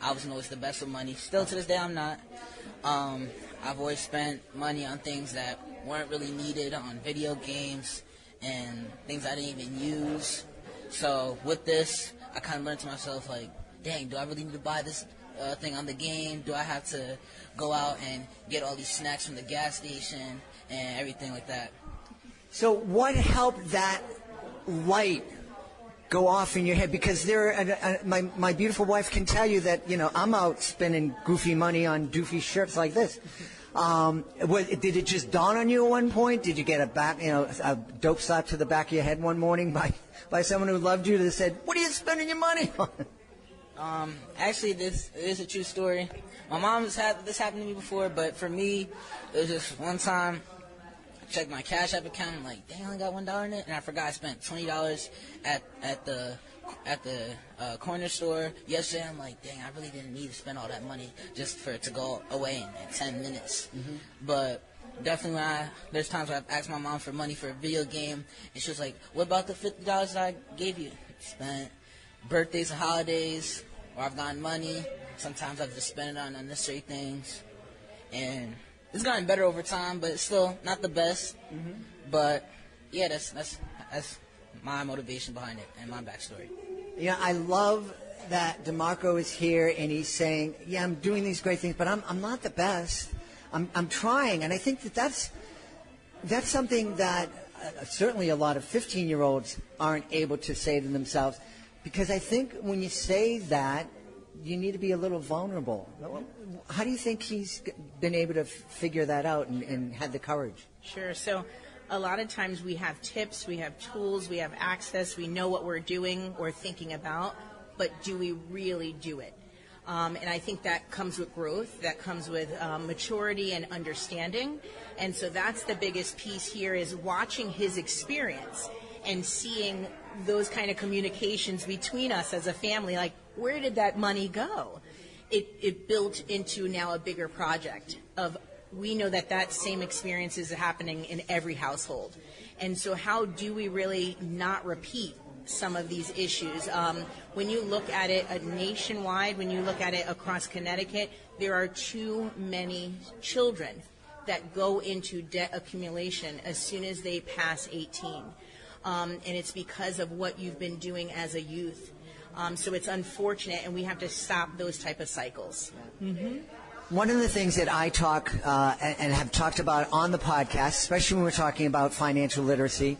I wasn't always the best with money. Still to this day, I'm not. I've always spent money on things that weren't really needed, on video games and things I didn't even use. So with this, I kind of learned to myself, like, dang, do I really need to buy this thing on the game? Do I have to go out and get all these snacks from the gas station and everything like that? So what helped that light go off in your head? Because my beautiful wife can tell you that, I'm out spending goofy money on doofy shirts like this. Did it just dawn on you at one point? Did you get a dope slap to the back of your head one morning by someone who loved you that said, "What are you spending your money on?" Actually, this is a true story. My mom's had this happen to me before, but for me, it was just one time. I checked my Cash App account. I'm like, dang, I only got $1 in it, and I forgot I spent $20 at the corner store yesterday. I'm like, dang, I really didn't need to spend all that money just for it to go away in 10 minutes. Mm-hmm. But definitely there's times where I've asked my mom for money for a video game, and she was like, what about the $50 that I gave you? Spent birthdays and holidays, or I've gotten money. Sometimes I've just spent it on unnecessary things. And it's gotten better over time, but it's still not the best. Mm-hmm. But yeah, that's my motivation behind it and my backstory. I love that DeMarco is here and he's saying, yeah, I'm doing these great things, but I'm not the best. I'm trying, and I think that's something that certainly a lot of 15-year-olds aren't able to say to themselves, because I think when you say that, you need to be a little vulnerable. How do you think he's been able to figure that out and had the courage? Sure. So a lot of times we have tips, we have tools, we have access, we know what we're doing or thinking about, but do we really do it? And I think that comes with growth, that comes with maturity and understanding. And so that's the biggest piece here, is watching his experience and seeing those kind of communications between us as a family, like, where did that money go? It built into now a bigger project of, we know that same experience is happening in every household. And so how do we really not repeat some of these issues? When you look at it nationwide, when you look at it across Connecticut, there are too many children that go into debt accumulation as soon as they pass 18. And it's because of what you've been doing as a youth. So it's unfortunate, and we have to stop those type of cycles. Mm-hmm. One of the things that I talk and have talked about on the podcast, especially when we're talking about financial literacy,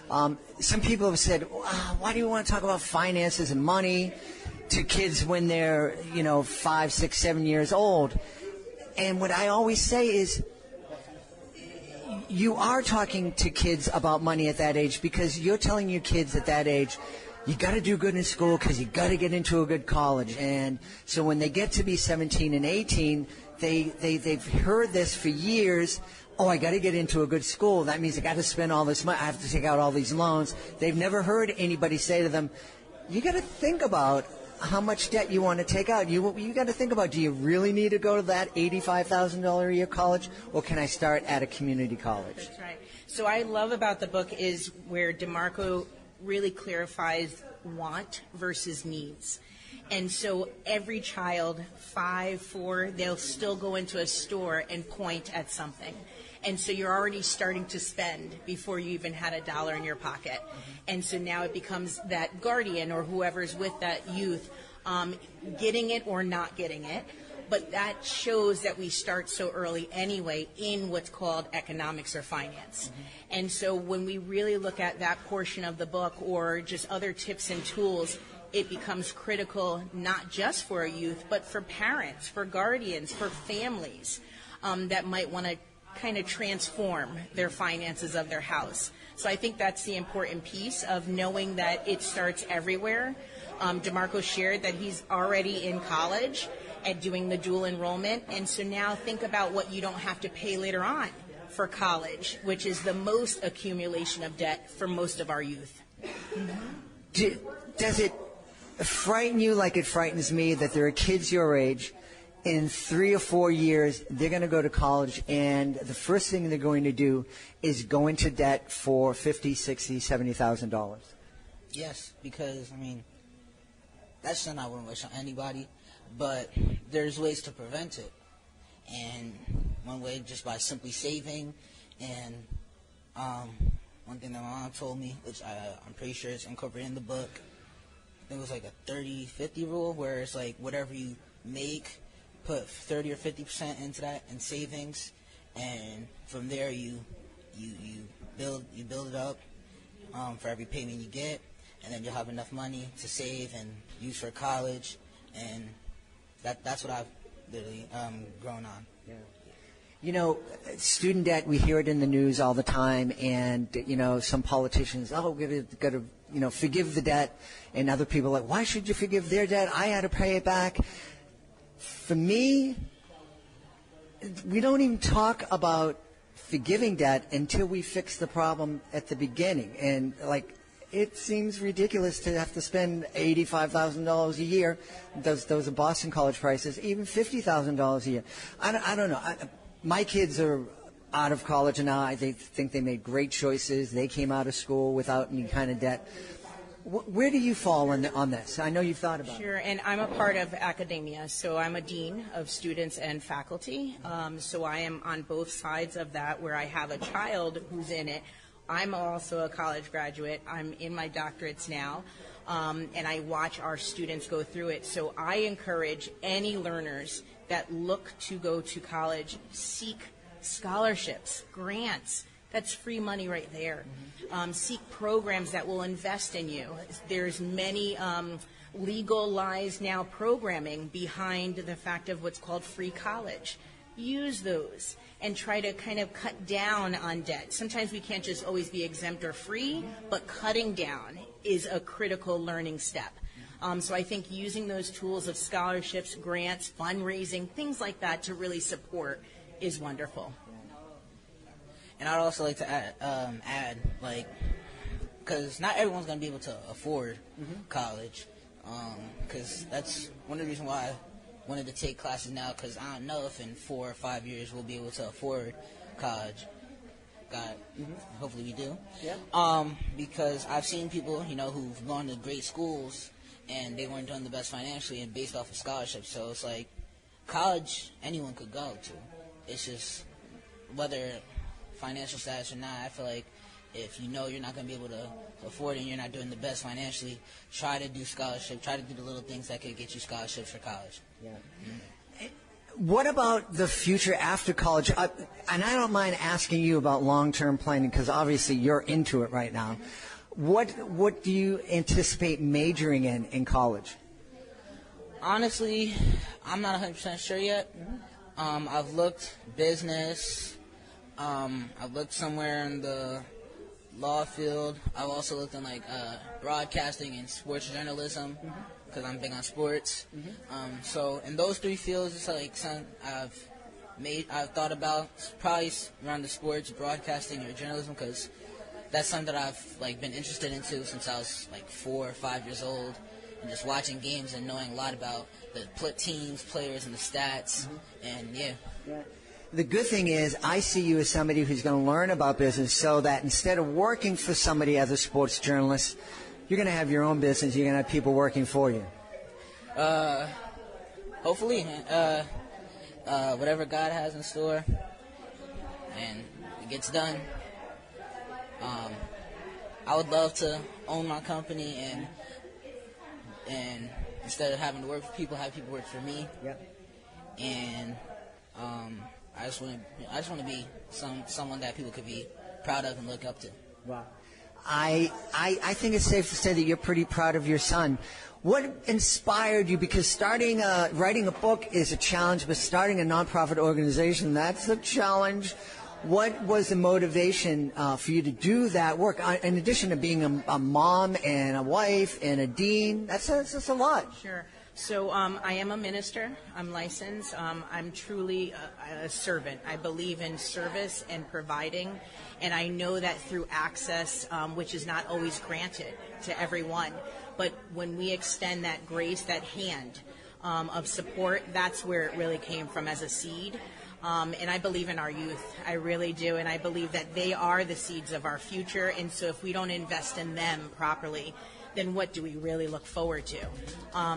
some people have said, why do you want to talk about finances and money to kids when they're, 5, 6, 7 years old? And what I always say is, you are talking to kids about money at that age because you're telling your kids at that age, you got to do good in school because you got to get into a good college. And so when they get to be 17 and 18, they've heard this for years. Oh, I got to get into a good school. That means I got to spend all this money. I have to take out all these loans. They've never heard anybody say to them, you got to think about how much debt you want to take out. You got to think about, do you really need to go to that $85,000 a year college, or can I start at a community college? That's right. So I love about the book is where DeMarco really clarifies want versus needs. And so every child, 5, 4, they'll still go into a store and point at something. And so you're already starting to spend before you even had $1 in your pocket. And so now it becomes that guardian or whoever's with that youth getting it or not getting it. But that shows that we start so early anyway in what's called economics or finance. Mm-hmm. And so when we really look at that portion of the book or just other tips and tools, it becomes critical not just for a youth, but for parents, for guardians, for families that might want to kind of transform their finances of their house. So I think that's the important piece of knowing that it starts everywhere. DeMarco shared that he's already in college and doing the dual enrollment. And so now think about what you don't have to pay later on for college, which is the most accumulation of debt for most of our youth. Does it frighten you like it frightens me that there are kids your age, in 3 or 4 years, they're going to go to college, and the first thing they're going to do is go into debt for $50,000, $60,000, $70,000? Yes, because, I mean, that's something I wouldn't wish on anybody, but there's ways to prevent it. And one way, just by simply saving, and one thing that my mom told me, which I'm pretty sure is incorporated in the book, I think it was like a 30-50 rule, where it's like whatever you make, put 30 or 50% into that in savings, and from there you build it up for every payment you get, and then you'll have enough money to save and use for college, and that's what I've literally grown on. Yeah. You know, student debt, we hear it in the news all the time, and, you know, some politicians, we're going to, you know, forgive the debt, and other people are like, why should you forgive their debt? I had to pay it back. For me, we don't even talk about forgiving debt until we fix the problem at the beginning. And, like, it seems ridiculous to have to spend $85,000 a year. Those are Boston College prices, even $50,000 a year. I don't know. My kids are out of college now. I think they made great choices. They came out of school without any kind of debt. Where do you fall on this? I know you've thought about it. Sure, and I'm a part of academia, so I'm a dean of students and faculty. So I am on both sides of that, where I have a child who's in it. I'm also a college graduate. I'm in my doctorates now, and I watch our students go through it. So I encourage any learners that look to go to college, seek scholarships, grants. That's free money right there. Seek programs that will invest in you. There's many legalized now programming behind the fact of what's called free college. Use those and try to kind of cut down on debt. Sometimes we can't just always be exempt or free, but cutting down is a critical learning step. So I think using those tools of scholarships, grants, fundraising, things like that to really support is wonderful. And I'd also like to add like, because not everyone's going to be able to afford college, because that's one of the reasons why I wanted to take classes now, because I don't know if in 4 or 5 years we'll be able to afford college. Hopefully we do. Yeah. Because I've seen people, you know, who've gone to great schools and they weren't doing the best financially and based off of scholarships. So it's like college anyone could go to. It's just whether financial status or not. I feel like if you know you're not going to be able to afford it and you're not doing the best financially, try to do scholarship. Try to do the little things that could get you scholarships for college. Yeah. What about the future after college? And I don't mind asking you about long-term planning, because obviously you're into it right now. What do you anticipate majoring in college? Honestly, I'm not 100% sure yet. I've looked business. I've looked somewhere in the law field. I've also looked in like broadcasting and sports journalism, because I'm big on sports. So in those 3 fields, it's like something I've thought about, probably around the sports, broadcasting, or journalism, because that's something that I've like been interested into since I was like 4 or 5 years old, and just watching games and knowing a lot about the teams, players, and the stats. And yeah. The good thing is I see you as somebody who's going to learn about business, so that instead of working for somebody as a sports journalist, you're going to have your own business. You're going to have people working for you. Hopefully. Whatever God has in store, and it gets done. I would love to own my company and instead of having to work for people, have people work for me. And I just want to be someone that people could be proud of and look up to. Wow. I think it's safe to say that you're pretty proud of your son. What inspired you? Because writing a book is a challenge, but starting a nonprofit organization, that's a challenge. What was the motivation for you to do that work? In addition to being a mom and a wife and a dean, that's a lot. Sure. So I am a minister. I'm licensed. I'm truly a servant. I believe in service and providing, and I know that through access, which is not always granted to everyone, but when we extend that grace, that hand of support, that's where it really came from as a seed. And I believe in our youth. I really do. And I believe that they are the seeds of our future. And so if we don't invest in them properly, then what do we really look forward to?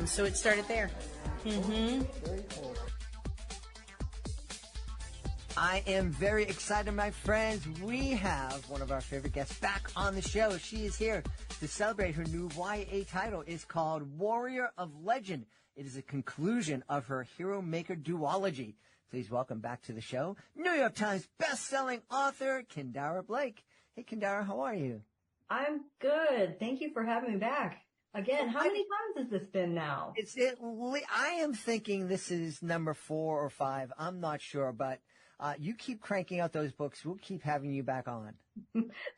So it started there. Very cool. I am very excited, my friends. We have one of our favorite guests back on the show. She is here to celebrate her new YA title. It's called Warrior of Legend. It is a conclusion of her Hero Maker duology. Please welcome back to the show, New York Times best-selling author, Kendara Blake. Hey, Kendara, how are you? I'm good. Thank you for having me back. Again, how many times has this been now? I am thinking this is number 4 or 5. I'm not sure, but you keep cranking out those books. We'll keep having you back on.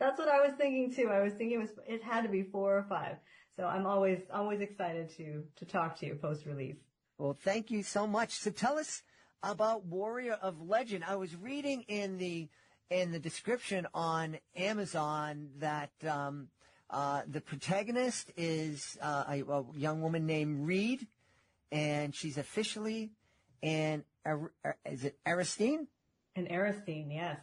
That's what I was thinking too. I was thinking it had to be 4 or 5. So I'm always excited to talk to you post-release. Well, thank you so much. So tell us about Warrior of Legend. I was reading in the description on Amazon that the protagonist is a young woman named Reed, and she's officially is it Aristine? An Aristine, yes.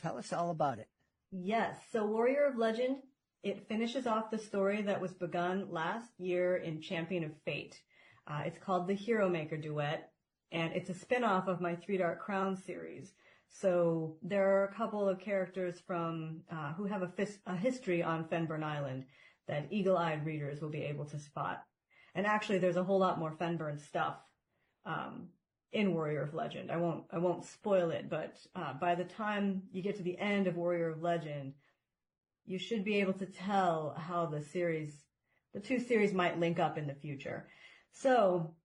Tell us all about it. Yes. So Warrior of Legend, it finishes off the story that was begun last year in Champion of Fate. It's called the Hero Maker Duet, and it's a spin-off of my Three Dark Crowns series. So there are a couple of characters from who have a history on Fenburn Island that eagle-eyed readers will be able to spot. And actually, there's a whole lot more Fenburn stuff in Warrior of Legend. I won't spoil it, but by the time you get to the end of Warrior of Legend, you should be able to tell how the two series might link up in the future. So,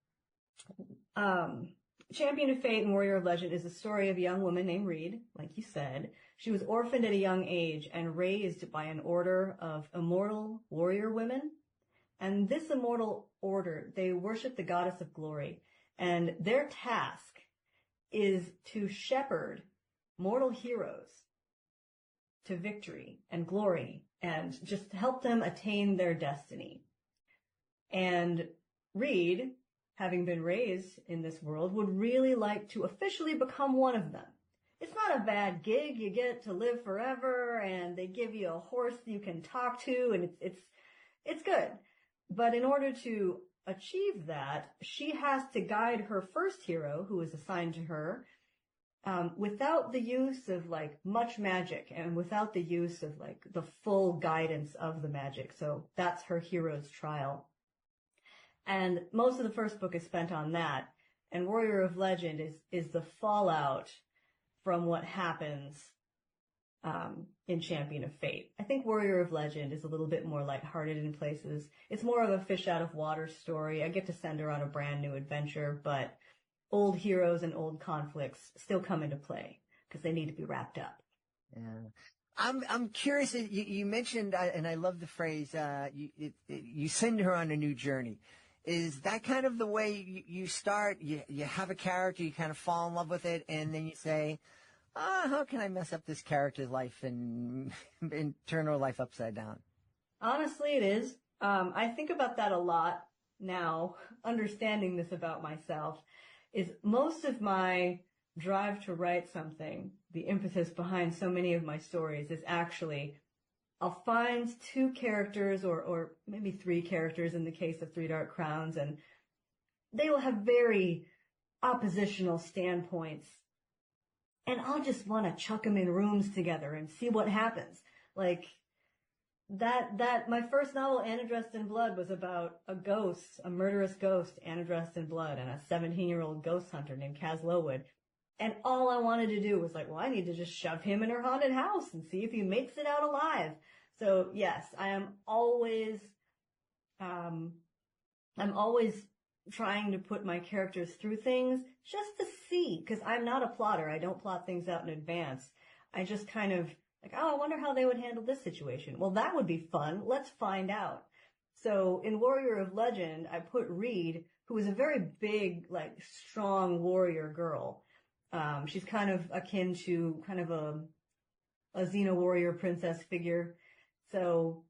Champion of Fate and Warrior of Legend is the story of a young woman named Reed, like you said. She was orphaned at a young age and raised by an order of immortal warrior women. And this immortal order, they worship the goddess of glory. And their task is to shepherd mortal heroes to victory and glory and just help them attain their destiny. And Reed, having been raised in this world, would really like to officially become one of them. It's not a bad gig. You get to live forever, and they give you a horse you can talk to, and it's good. But in order to achieve that, she has to guide her first hero, who is assigned to her, without the use of much magic and without the use of the full guidance of the magic. So that's her hero's trial. And most of the first book is spent on that. And Warrior of Legend is the fallout from what happens in Champion of Fate. I think Warrior of Legend is a little bit more lighthearted in places. It's more of a fish out of water story. I get to send her on a brand new adventure, but old heroes and old conflicts still come into play because they need to be wrapped up. Yeah. I'm curious. You mentioned, and I love the phrase, you send her on a new journey. Is that kind of the way you start? You have a character, you kind of fall in love with it, and then you say, how can I mess up this character's life and turn her life upside down? Honestly, it is. I think about that a lot now, understanding this about myself, is most of my drive to write something, the impetus behind so many of my stories is actually I'll find 2 characters or maybe 3 characters in the case of Three Dark Crowns, and they will have very oppositional standpoints. And I'll just want to chuck them in rooms together and see what happens. Like that my first novel, Anna Dressed in Blood, was about a ghost, a murderous ghost, Anna Dressed in Blood, and a 17-year-old ghost hunter named Kaz Lowood. And all I wanted to do was I need to just shove him in her haunted house and see if he makes it out alive. So yes, I am always, I'm always trying to put my characters through things just to see, because I'm not a plotter. I don't plot things out in advance. I just kind of I wonder how they would handle this situation. Well, that would be fun. Let's find out. So in Warrior of Legend, I put Reed who is a very big, like, strong warrior girl. She's kind of akin to kind of a Xena warrior princess figure. So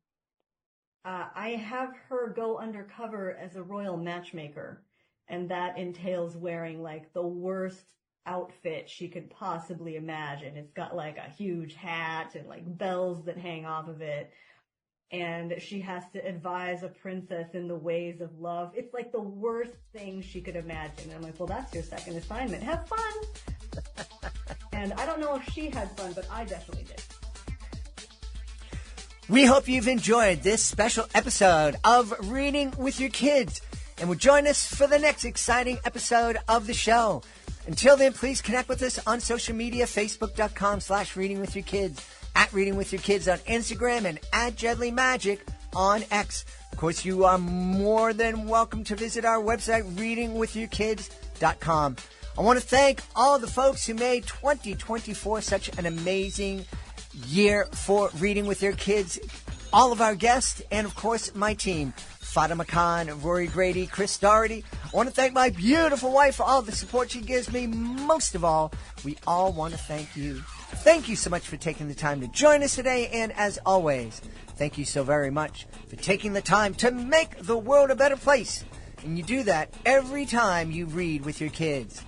I have her go undercover as a royal matchmaker, and that entails wearing, like, the worst outfit she could possibly imagine. It's got, like, a huge hat and, like, bells that hang off of it. And she has to advise a princess in the ways of love. It's like the worst thing she could imagine. And I'm like, well, that's your second assignment. Have fun! And I don't know if she had fun, but I definitely did. We hope you've enjoyed this special episode of Reading with Your Kids, and will join us for the next exciting episode of the show. Until then, please connect with us on social media, facebook.com/readingwithyourkids, at Reading With Your Kids on Instagram, and at Jedley Magic on X. Of course, you are more than welcome to visit our website, readingwithyourkids.com. I want to thank all the folks who made 2024 such an amazing year for Reading with Your Kids. All of our guests, and of course, my team, Fatima Khan, Rory Grady, Chris Doherty. I want to thank my beautiful wife for all the support she gives me. Most of all, we all want to thank you. Thank you so much for taking the time to join us today, and as always, thank you so very much for taking the time to make the world a better place. And you do that every time you read with your kids.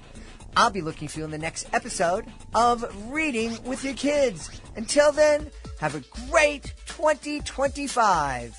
I'll be looking for you in the next episode of Reading with Your Kids. Until then, have a great 2025.